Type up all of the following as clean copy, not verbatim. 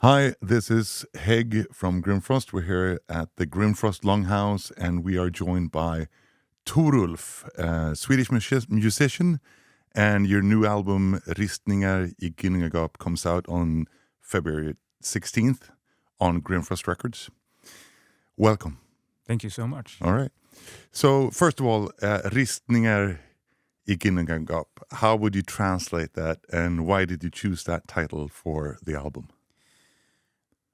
Hi, this is Hegg from Grimfrost. We're here at the Grimfrost Longhouse, and we are joined by Torulf, a Swedish musician, and your new album Ristningar I Ginnungagap comes out on February 16th on Grimfrost Records. Welcome. Thank you so much. All right. So, first of all, Ristningar I Ginnungagap, how would you translate that, and why did you choose that title for the album?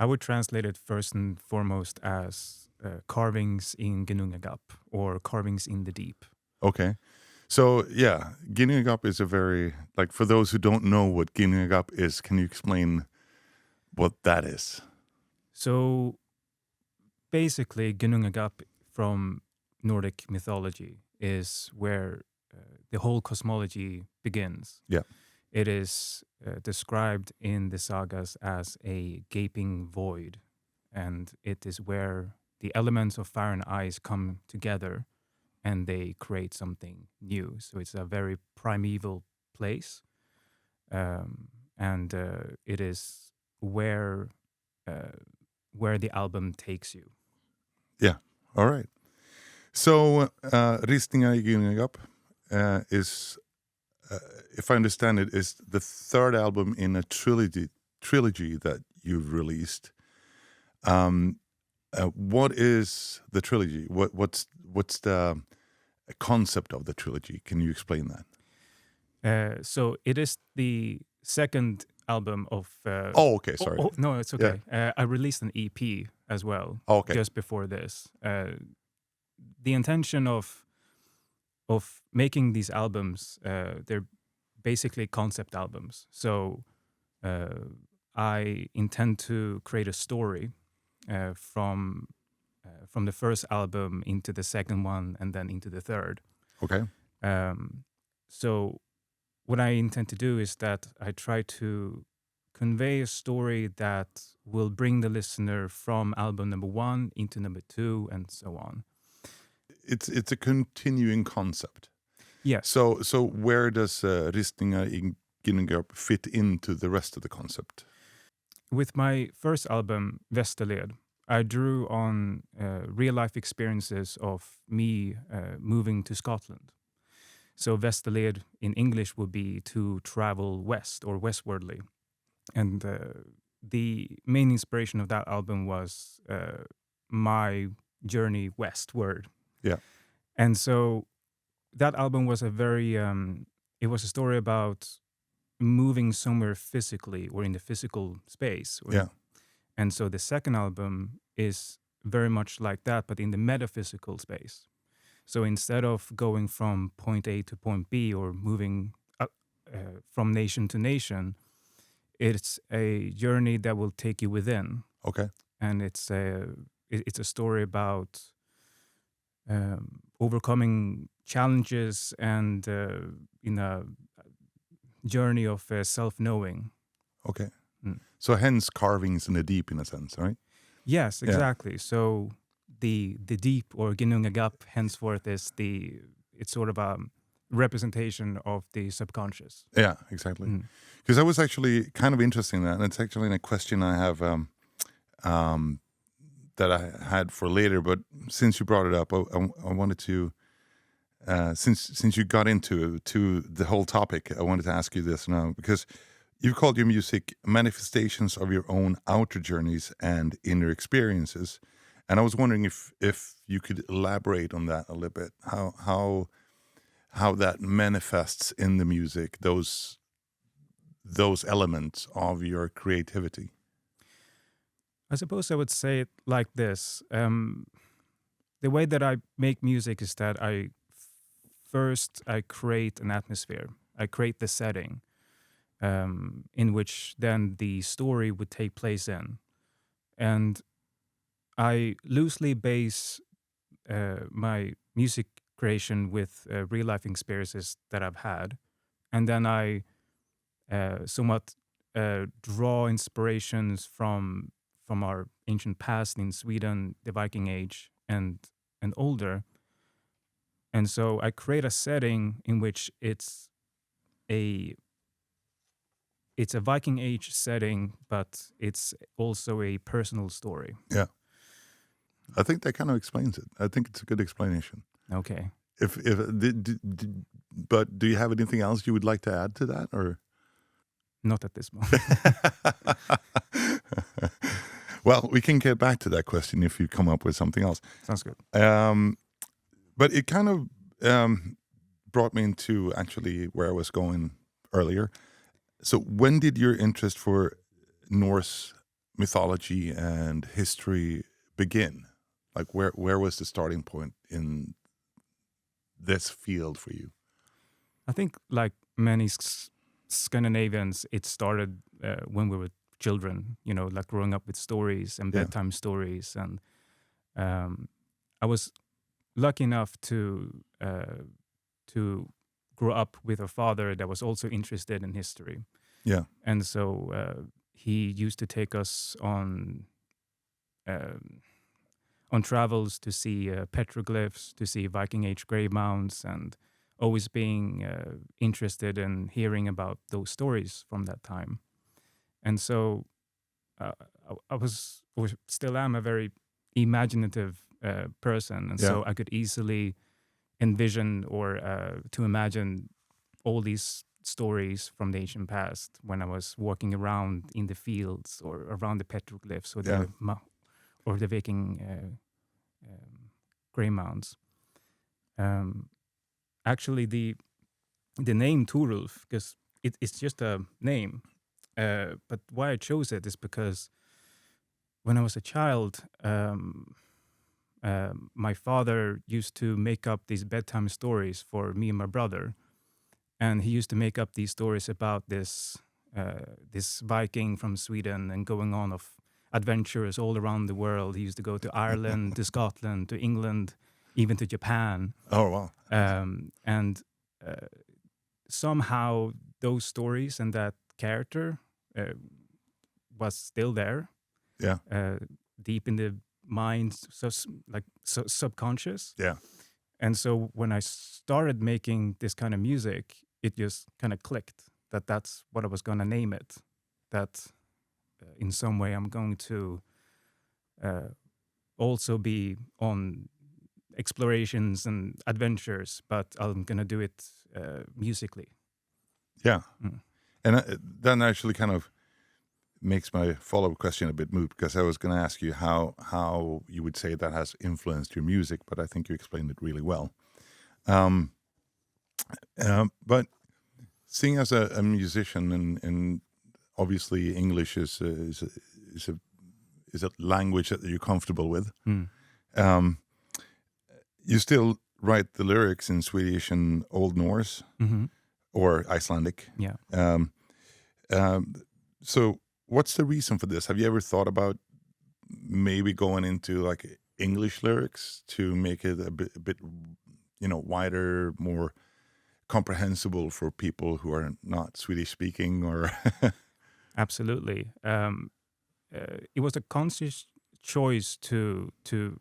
I would translate it first and foremost as carvings in Ginnungagap or carvings in the deep. Okay. So, yeah, Ginnungagap is a very, like, for those who don't know what Ginnungagap is, can you explain what that is? So basically, Ginnungagap from Nordic mythology is where the whole cosmology begins. Yeah. It is described in the sagas as a gaping void, and it is where the elements of fire and ice come together and they create something new. So it's a very primeval place, and it is where the album takes you. Yeah. All right. So, Ristningar I Ginnungagap is, if I understand it, is the third album in a trilogy that you've released. What is the trilogy? What's the concept of the trilogy? Can you explain that? So it is the second album of. Oh, okay. Sorry. No, it's okay. I released an EP as well. Okay. Just before this. The intention of making these albums, they're basically concept albums. So I intend to create a story from the first album into the second one and then into the third. Okay. So what I intend to do is that I try to convey a story that will bring the listener from album number 1 into number 2 and so on. It's a continuing concept. Yes. So where does Ristningar I Ginnungagap fit into the rest of the concept? With my first album, Vestad, I drew on real-life experiences of me moving to Scotland. So Vestad in English would be to travel west or westwardly. And the main inspiration of that album was my journey westward. Yeah. And so that album was it was a story about moving somewhere physically or in the physical space. Yeah. And so the second album is very much like that, but in the metaphysical space. So instead of going from point A to point B or moving from nation to nation, it's a journey that will take you within. Okay. And it's a story about overcoming challenges and in a journey of self-knowing. Okay. So hence carvings in the deep, in a sense, right? Yes, exactly. Yeah. So the deep or Ginnungagap henceforth is it's sort of a representation of the subconscious. Yeah, exactly. Because I was actually kind of interested in that, and it's actually a question I have that I had for later. But since you brought it up, I wanted to, since you got into the whole topic, I wanted to ask you this now, because you've called your music manifestations of your own outer journeys and inner experiences. And I was wondering if you could elaborate on that a little bit, how that manifests in the music, those elements of your creativity. I suppose I would say it like this. The way that I make music is that I create an atmosphere. I create the setting in which then the story would take place in. And I loosely base my music creation with real-life experiences that I've had. And then I somewhat draw inspirations from our ancient past in Sweden, the Viking Age, and older. And so I create a setting in which it's it's a Viking Age setting, but it's also a personal story. Yeah. I think that kind of explains it. I think it's a good explanation. Okay. But do you have anything else you would like to add to that, or? Not at this moment. Well, we can get back to that question if you come up with something else. Sounds good. But it kind of brought me into actually where I was going earlier. So when did your interest for Norse mythology and history begin? Like where was the starting point in this field for you? I think like many Scandinavians, it started when we were children, like growing up with stories and bedtime stories. And I was lucky enough to grow up with a father that was also interested in history. Yeah. And so he used to take us on travels to see petroglyphs, to see Viking Age grave mounds, and always being interested in hearing about those stories from that time. And so I was, or still am, a very imaginative person. And so I could easily envision or to imagine all these stories from the ancient past when I was walking around in the fields or around the petroglyphs or the Viking grey mounds. Actually, the name Torulf, because it's just a name, but why I chose it is because when I was a child, my father used to make up these bedtime stories for me and my brother, and he used to make up these stories about this Viking from Sweden and going on of adventures all around the world. He used to go to Ireland, to Scotland, to England, even to Japan. Oh, wow. And somehow those stories and that character was still there. Yeah. Deep in the mind, so subconscious. Yeah. And so when I started making this kind of music, it just kind of clicked that that's what I was going to name it. That in some way I'm going to also be on explorations and adventures, but I'm going to do it musically. Yeah. And that actually kind of makes my follow-up question a bit moot, because I was going to ask you how you would say that has influenced your music, but I think you explained it really well. But seeing as a musician, and obviously English is a language that you're comfortable with. You still write the lyrics in Swedish and Old Norse or Icelandic. Yeah. So what's the reason for this? Have you ever thought about maybe going into like English lyrics to make it a bit wider, more comprehensible for people who are not Swedish speaking? Or Absolutely. It was a conscious choice to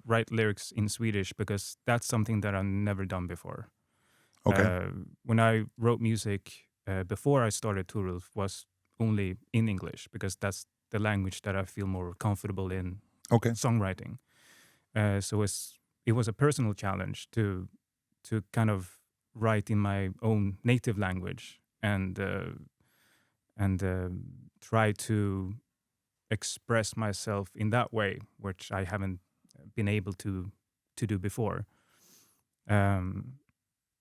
write lyrics in Swedish because that's something that I've never done before. Okay. When I wrote music before I started Torulf was only in English because that's the language that I feel more comfortable in songwriting. So it was a personal challenge to kind of write in my own native language and try to express myself in that way, which I haven't been able to do before.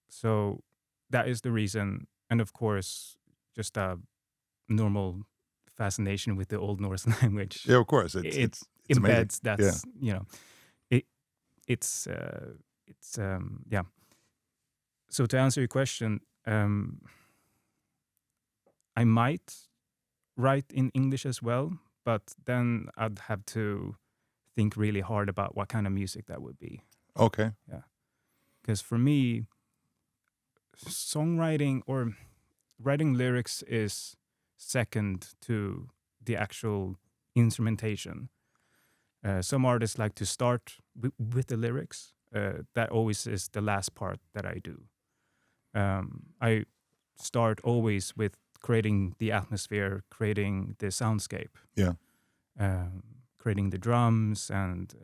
So that is the reason, and of course, just a normal fascination with the Old Norse language. Yeah, of course, It it's embeds. amazing. That's it's yeah. So to answer your question, I might write in English as well, but then I'd have to think really hard about what kind of music that would be. Okay. Yeah. Because for me, songwriting or writing lyrics is second to the actual instrumentation. Some artists like to start with the lyrics. That always is the last part that I do. I start always with creating the atmosphere, creating the soundscape, Yeah. creating the drums and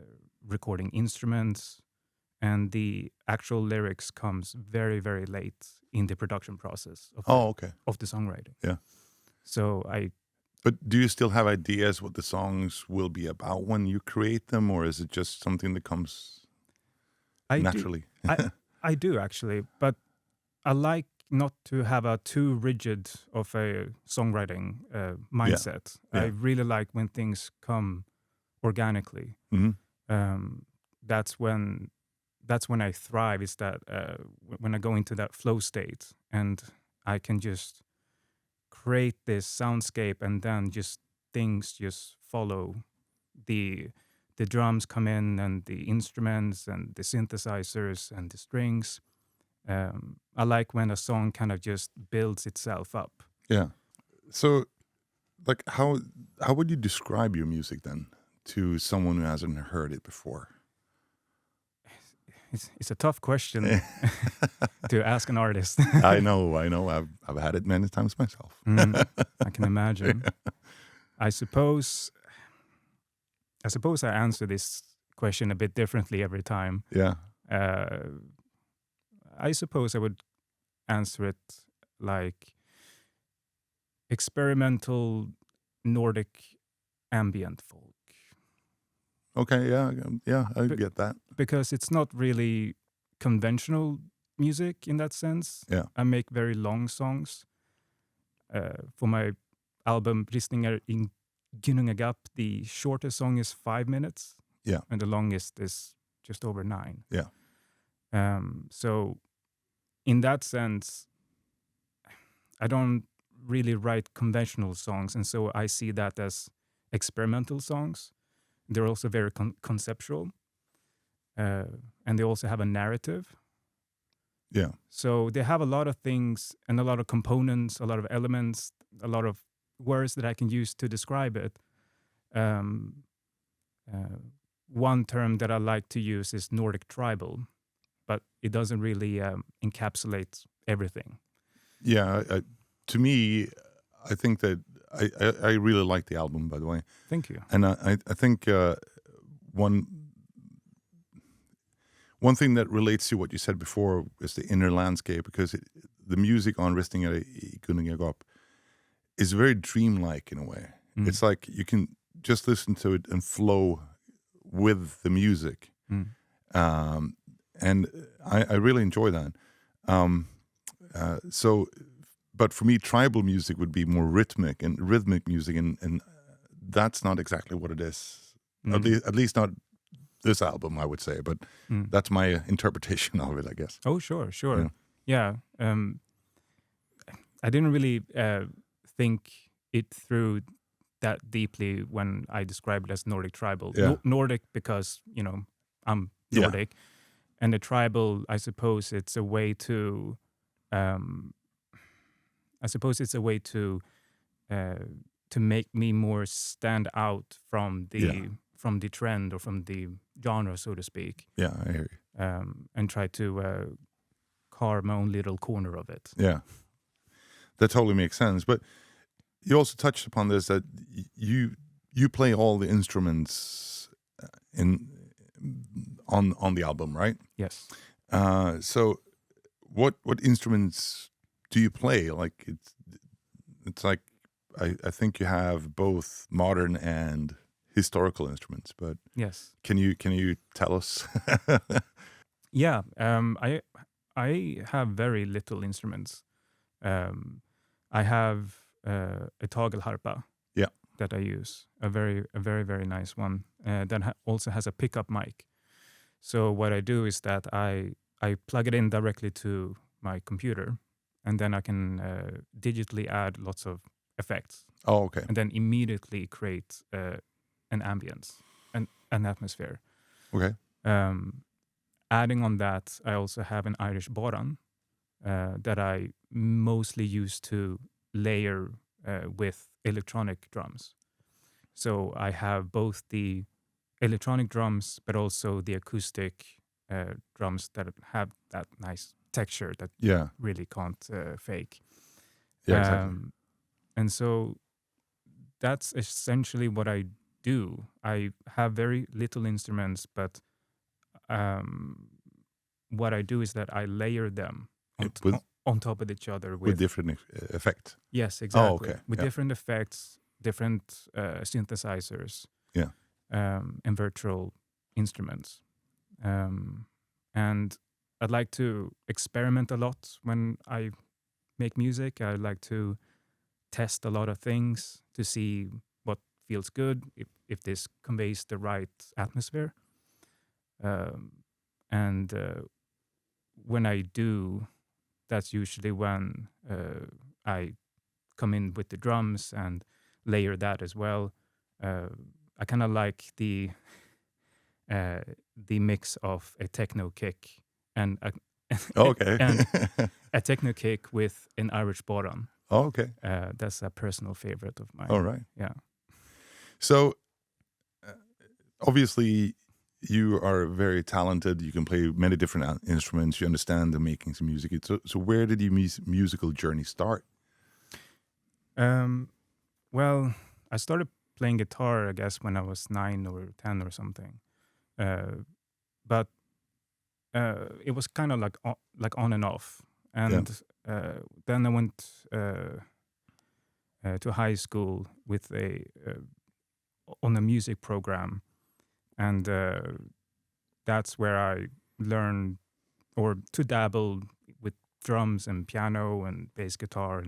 recording instruments. And the actual lyrics comes very, very late in the production process Okay. of the songwriting. Yeah. So But do you still have ideas what the songs will be about when you create them, or is it just something that comes I naturally? do, I do actually, but I like not to have a too rigid of a songwriting mindset. Yeah. I really like when things come organically. Hmm. That's when I thrive. Is that when I go into that flow state and I can just create this soundscape, and then just things just follow. The drums come in, and the instruments and the synthesizers and the strings. I like when a song kind of just builds itself up. Yeah. So, like, how would you describe your music then to someone who hasn't heard it before? It's a tough question to ask an artist. I know. I've had it many times myself. I can imagine. I suppose I answer this question a bit differently every time. Yeah. I suppose I would answer it like experimental Nordic ambient folk. Okay. Yeah. I get that. Because it's not really conventional music in that sense. Yeah. I make very long songs. For my album Ristningar in Ginnungagap, the shortest song is 5 minutes. Yeah. And the longest is just over 9. Yeah. So in that sense, I don't really write conventional songs, and so I see that as experimental songs. They're also very conceptual, and they also have a narrative. Yeah. So they have a lot of things and a lot of components, a lot of elements, a lot of words that I can use to describe it. One term that I like to use is Nordic tribal, but it doesn't really encapsulate everything. Yeah. To me, I think that I really like the album, by the way. Thank you. And I think one thing that relates to what you said before is the inner landscape, because the music on Ristningar i Ginnungagap is very dreamlike in a way. Mm. It's like you can just listen to it and flow with the music. Mm. And I really enjoy that. But for me, tribal music would be more rhythmic music, and that's not exactly what it is. At least not this album, I would say. But that's my interpretation of it, I guess. Oh, sure. Yeah. I didn't really think it through that deeply when I describe it as Nordic tribal. Yeah. Nordic because, I'm Nordic. Yeah. And the tribal, I suppose it's a way to... to make me more stand out from the trend or from the genre, so to speak. Yeah, I hear you. And try to carve my own little corner of it. Yeah, that totally makes sense. But you also touched upon this, that you play all the instruments on the album, right? Yes. So what instruments do you play? Like it's like I think you have both modern and historical instruments, but yes, can you tell us? Yeah, I have very little instruments. I have a tagelharpa. Yeah, that I use, a very very nice one that also has a pickup mic. So what I do is that I plug it in directly to my computer, and then I can digitally add lots of effects. Oh, okay. And then immediately create an ambience, an atmosphere. Okay. Adding on that, I also have an Irish boran that I mostly use to layer with electronic drums. So I have both the electronic drums, but also the acoustic drums that have that nice texture that really can't fake. Yeah, exactly. And so that's essentially what I do. I have very little instruments, but um, what I do is that I layer them With on top of each other with with, different effects. yes, Oh, exactly, okay. with Yeah. different effects, different synthesizers, Yeah. and virtual instruments. And I'd like to experiment a lot when I make music. I like to test a lot of things to see what feels good, if this conveys the right atmosphere. Um, and when I do, that's usually when I come in with the drums and layer that as well. I kind of like the mix of a techno kick and a, Okay. and a techno kick with an Irish bodhrán. Oh, okay. That's a personal favorite of mine. All right. Yeah. So obviously you are very talented. You can play many different instruments. You understand the making some music. So where did your musical journey start? Well, I started playing guitar, I guess, when I was 9 or 10 or something. But it was kind of like on and off. And then I went to high school with on a music program, and that's where I learned or to dabble with drums and piano and bass guitar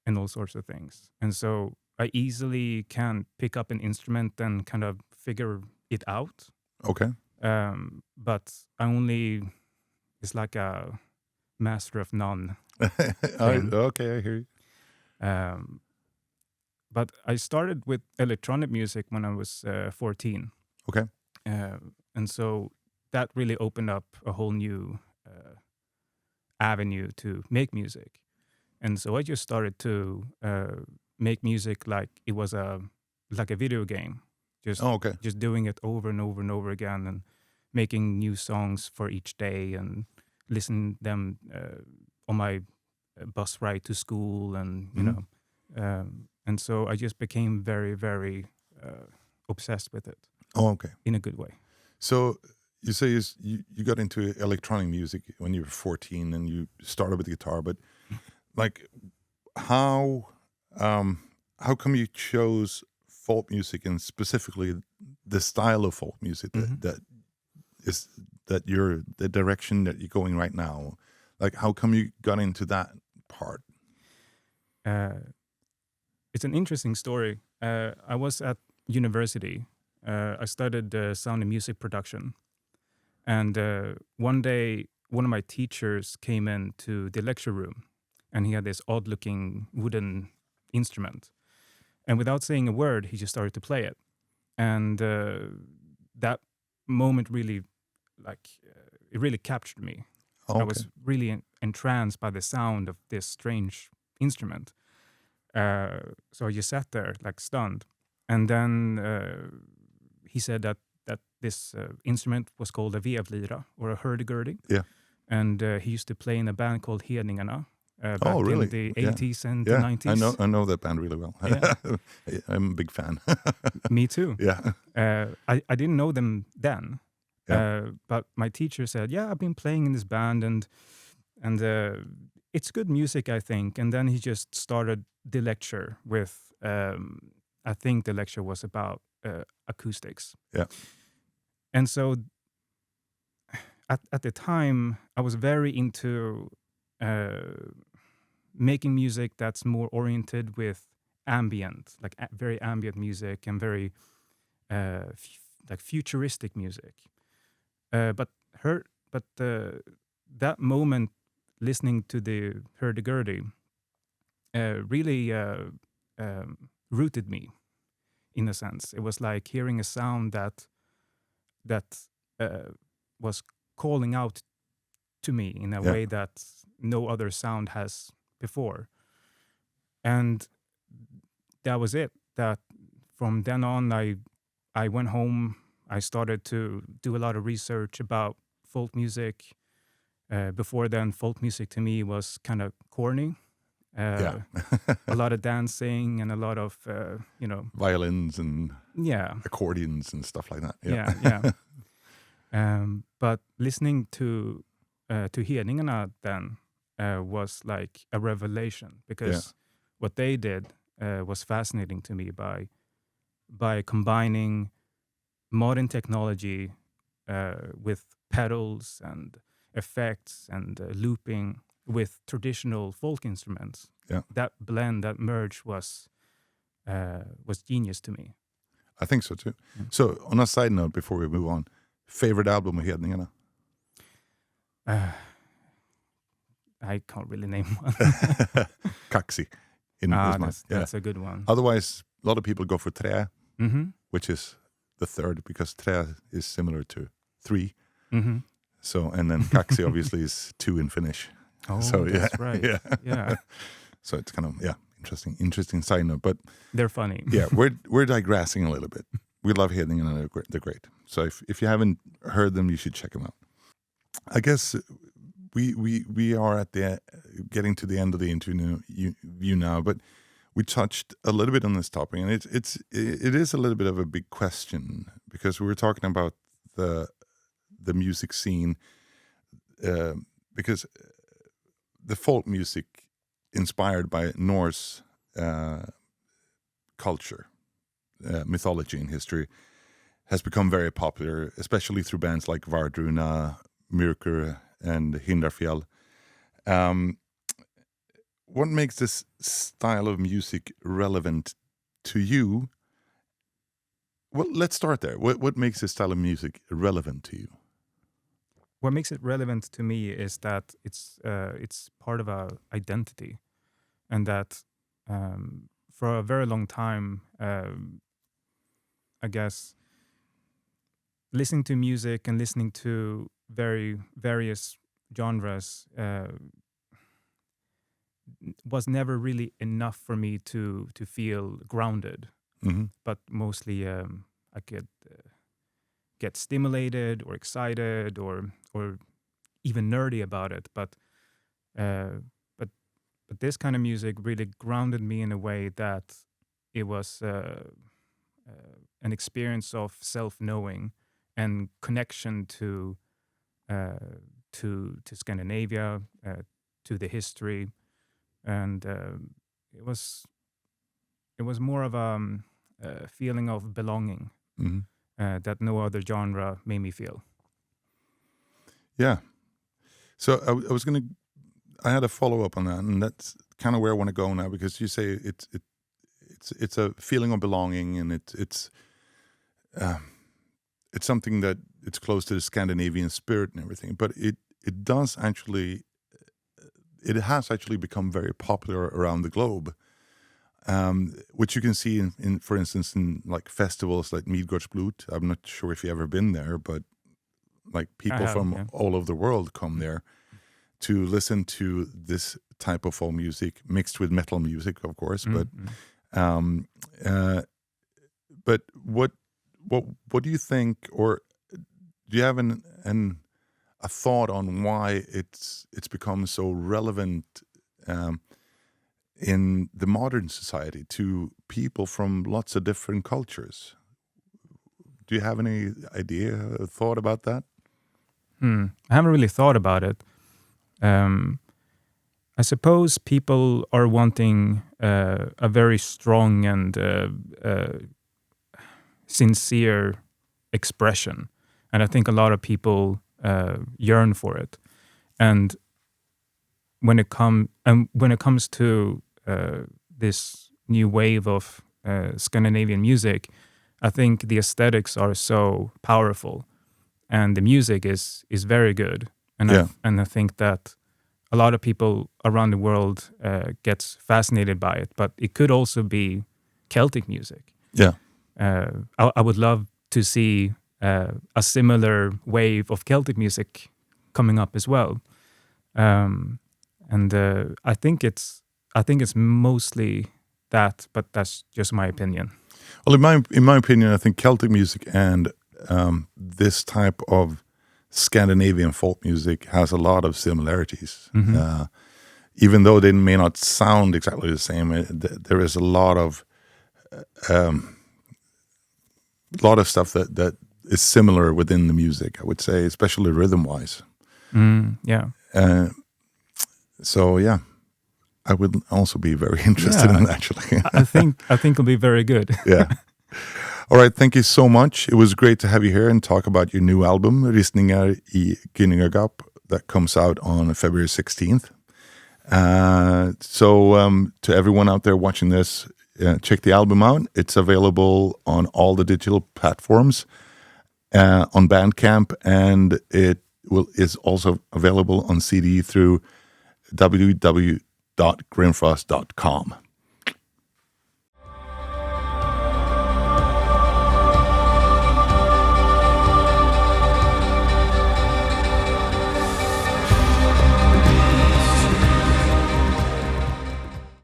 and all sorts of things. And so I easily can pick up an instrument and kind of figure it out. Okay. But I only is like a master of none. Okay, I hear you. But I started with electronic music when I was 14. Okay. And so that really opened up a whole new avenue to make music. And so I just started to make music like it was like a video game. Just doing it over and over and over again, and making new songs for each day, and listen them on my bus ride to school, and you know, and so I just became very, very obsessed with it. Oh, okay. In a good way. So you say you got into electronic music when you were 14 and you started with the guitar, but like how come you chose folk music, and specifically the style of folk music that you're the direction that you're going right now? Like, how come you got into that part? It's an interesting story. I was at university. I studied sound and music production, and one day one of my teachers came into the lecture room, and he had this odd-looking wooden instrument. And without saying a word, he just started to play it. And that moment really, it really captured me. Okay. I was really entranced by the sound of this strange instrument. So I just sat there, like stunned. And then he said that this instrument was called a vevlira, or a hurdy-gurdy. Yeah. And he used to play in a band called Hedningarna. Back really? in the 80s and the Yeah, 90s. I know that band really well. Yeah. I'm a big fan. Me too. Yeah. I didn't know them then, Yeah. but my teacher said, "Yeah, I've been playing in this band, and it's good music, I think." And then he just started the lecture with, I think the lecture was about acoustics. Yeah. And so at the time, I was very into making music that's more oriented with ambient, like very ambient music, and very like futuristic music. But that moment, listening to the hurdy-gurdy, really rooted me, in a sense. It was like hearing a sound that was calling out to me in a way that no other sound has before. And that was it. That from then on, I went home. I started to do a lot of research about folk music. Before then, folk music to me was kind of corny. a lot of dancing and a lot of violins and yeah, accordions and stuff like that. But listening to Hedningarna then was like a revelation, because what they did was fascinating to me by combining modern technology with pedals and effects and looping with traditional folk instruments. That blend, that merge was genius to me. I think so too. So on a side note, before we move on, favorite album of Hedningarna? I can't really name one. Kaxi. That's a good one. Otherwise, a lot of people go for Trä, which is the third, because Trä is similar to 3. So, and then Kaxi obviously is 2 in Finnish. Oh, so, that's right. Yeah. So it's kind of interesting side note. But they're funny. Yeah, we're digressing a little bit. We love Hedningarna; they're great. So if you haven't heard them, you should check them out. I guess we are at getting to the end of the interview now, but we touched a little bit on this topic, and it is a little bit of a big question, because we were talking about the music scene, because the folk music inspired by Norse culture, mythology and history, has become very popular, especially through bands like Vardruna, Myrkur, and Hindarfjall. What makes this style of music relevant to you? Well, let's start there. What makes this style of music relevant to you? What makes it relevant to me is that it's part of our identity, and that for a very long time, I guess, listening to music and listening to various genres was never really enough for me to feel grounded. But mostly I could get stimulated or excited or even nerdy about it. But this kind of music really grounded me in a way that it was an experience of self-knowing and connection to Scandinavia, to the history, and it was more of a feeling of belonging that no other genre made me feel. Yeah. So I had a follow up on that, and that's kind of where I want to go now, because you say it's a feeling of belonging, and it's something that it's close to the Scandinavian spirit and everything, but it has actually become very popular around the globe, which you can see in for instance, in like festivals like Midgårdsblot. I'm not sure if you've ever been there, but like people from all over the world come there to listen to this type of folk music mixed with metal music, of course. But what do you think, or do you have a thought on why it's become so relevant in the modern society to people from lots of different cultures? Do you have any idea, thought about that? I haven't really thought about it. I suppose people are wanting a very strong and sincere expression, and I think a lot of people yearn for it. And when it comes to this new wave of Scandinavian music, I think the aesthetics are so powerful, and the music is very good. And I think that a lot of people around the world gets fascinated by it. But it could also be Celtic music. Yeah, I would love to see a similar wave of Celtic music coming up as well. And I think it's mostly that, but that's just my opinion. Well, in my opinion, I think Celtic music and this type of Scandinavian folk music has a lot of similarities. even though they may not sound exactly the same, there is a lot of stuff that is similar within the music, I would say, especially rhythm-wise. Yeah. So yeah, I would also be very interested in actually. I think it'll be very good. Yeah. All right, thank you so much. It was great to have you here and talk about your new album, Ristningar I Ginnungagap, that comes out on February 16th. So to everyone out there watching this, check the album out. It's available on all the digital platforms, on Bandcamp, and it is also available on CD through www.grimfrost.com.